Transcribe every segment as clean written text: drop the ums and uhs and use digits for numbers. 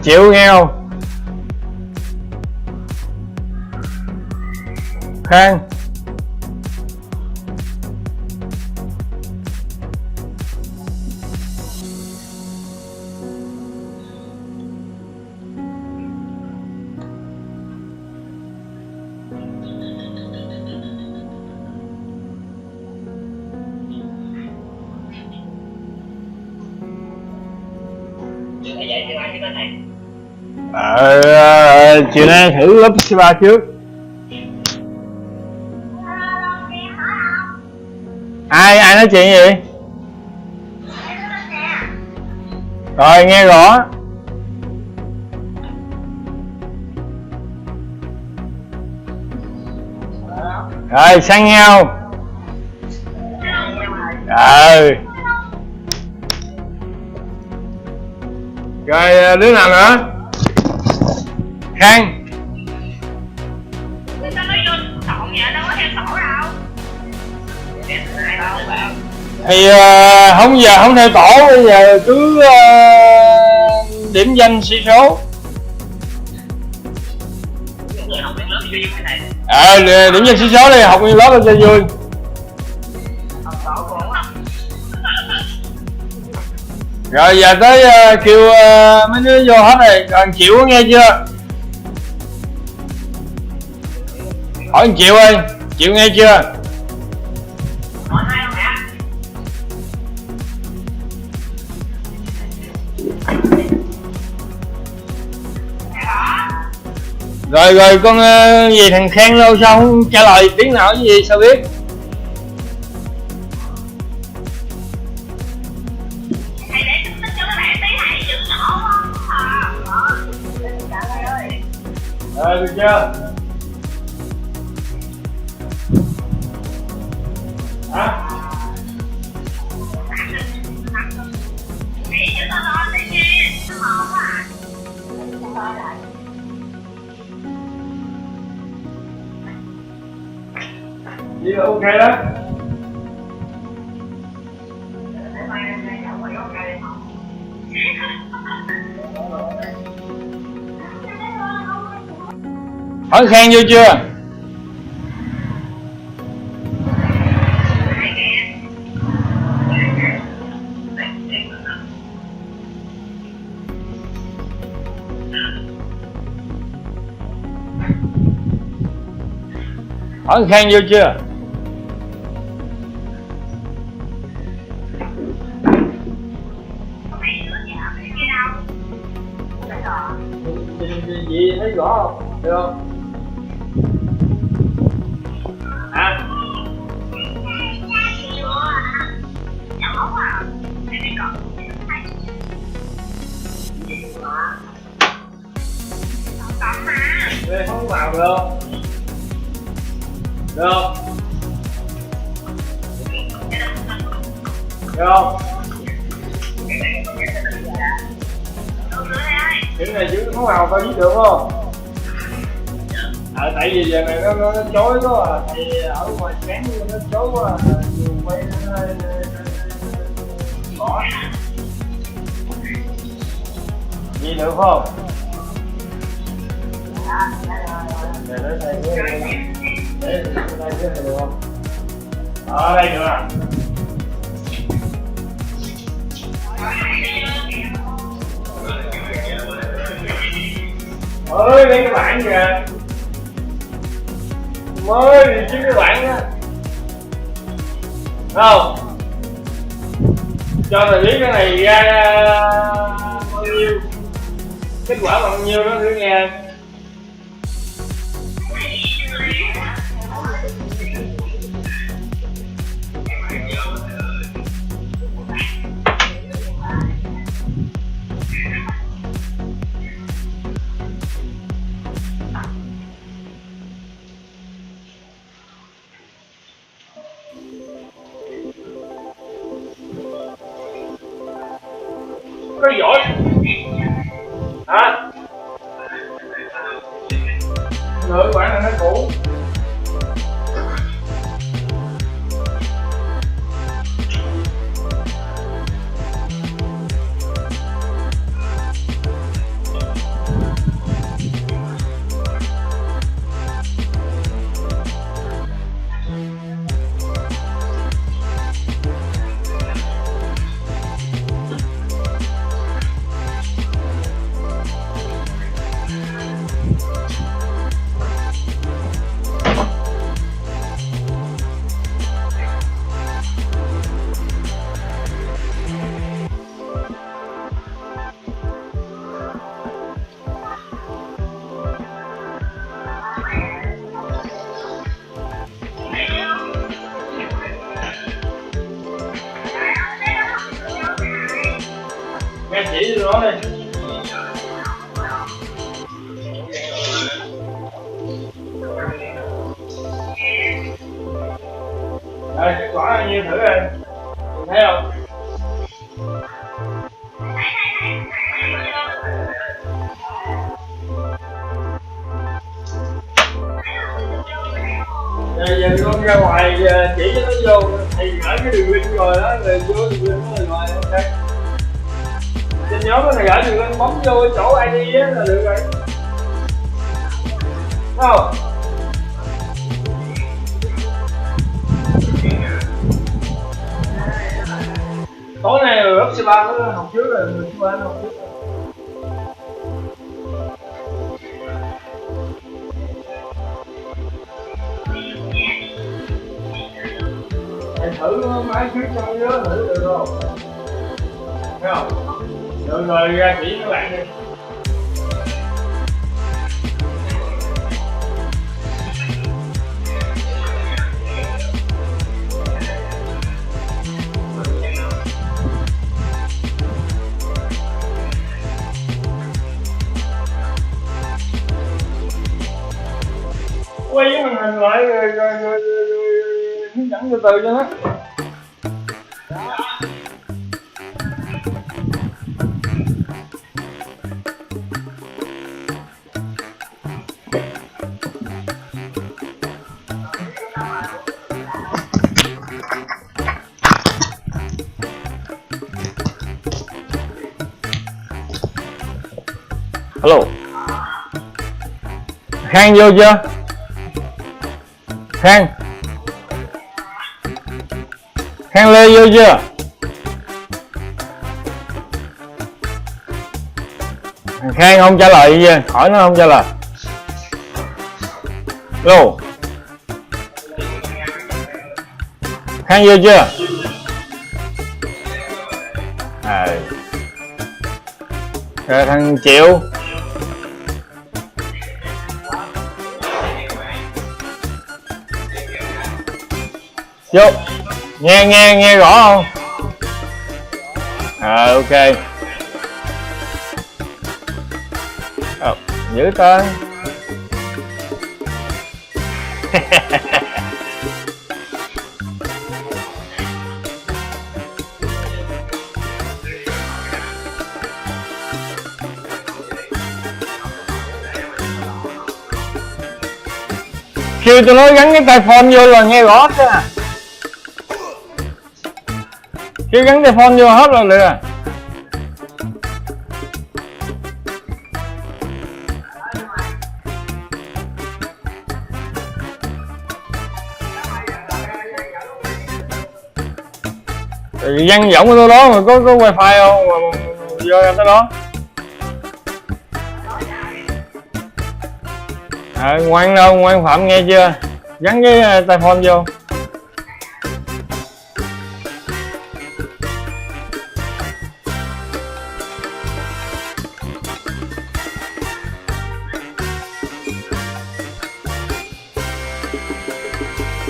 chịu nghe không? Khang. Chiều nay thử lớp C3 trước. Ai nói chuyện gì? Rồi nghe rõ. Rồi sang nhau. Rồi đứa nào nữa? Khang. Thì không giờ không theo tổ, bây giờ cứ điểm danh sĩ số. Điểm danh sĩ số đi, học nguyên lớp cho vui. Rồi giờ tới kêu mấy đứa vô hết rồi. Rồi Chịu có nghe chưa? Hỏi Chịu ơi, Chịu nghe chưa? Rồi con gì thằng Khang đâu sao không trả lời tiếng nào cái gì sao biết? Rồi được chưa? Hả? Vậy là ok đó. Hỏi Khang vô chưa? Hỏi Khang vô chưa? Gì thấy rõ không? Được không? Hả? Đây không vào được không? Được không? Được không? Cái này chứ không vào tao viết được không? Tại vì giờ này nó chối quá à, thì ở ngoài sáng nó chối quá à, nhiều quay nó hơi khó. Gì được không? Để nói thầy với để đây với thầy được không? Ở đây được à? Ơi lấy cái bảng kìa, mới đi kiếm cái bảng á, không? Cho thầy biết cái này ra bao nhiêu, kết quả bao nhiêu đó thử nghe. Có giỏi hả? Nửa quả là nó cũ. Nghe chỉ cho nó đi. Đây, kết quả bao nhiêu thử rồi. Thấy không? Giờ con ra ngoài chỉ cho nó vô, thì gửi cái đường link rồi đó, rồi vô đường link rồi ok. Trên nhóm nó gửi đường link, bấm vô cái chỗ ID á là được rồi. Đúng không? Tối nay rồi lớp C3 nó học trước rồi, người C3 nó học trước rồi. Thầy thử máy trước cho nhớ thử được không? Thấy không? Được rồi ra chỉ các bạn đi. Quay cái màn hình lại rồi hướng dẫn từ từ cho nó. Hello. Khang vô chưa? Khang Lê vô chưa? Khang không trả lời gì, hỏi nó không trả lời. Hello. Khang vô chưa? Rồi thằng Triệu. Vô. Nghe rõ không? Ok. Giữ tên. Kêu tôi nói gắn cái tai phone vô là nghe rõ chứ à. Kêu gắn tai phone vô hết rồi được à. Văn giọng của tôi đó mà có wifi không mà vô ra tới đó. Ngoan đâu, ngoan Phạm nghe chưa? Gắn cái tai phone vô.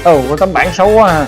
Có tấm bảng xấu quá à.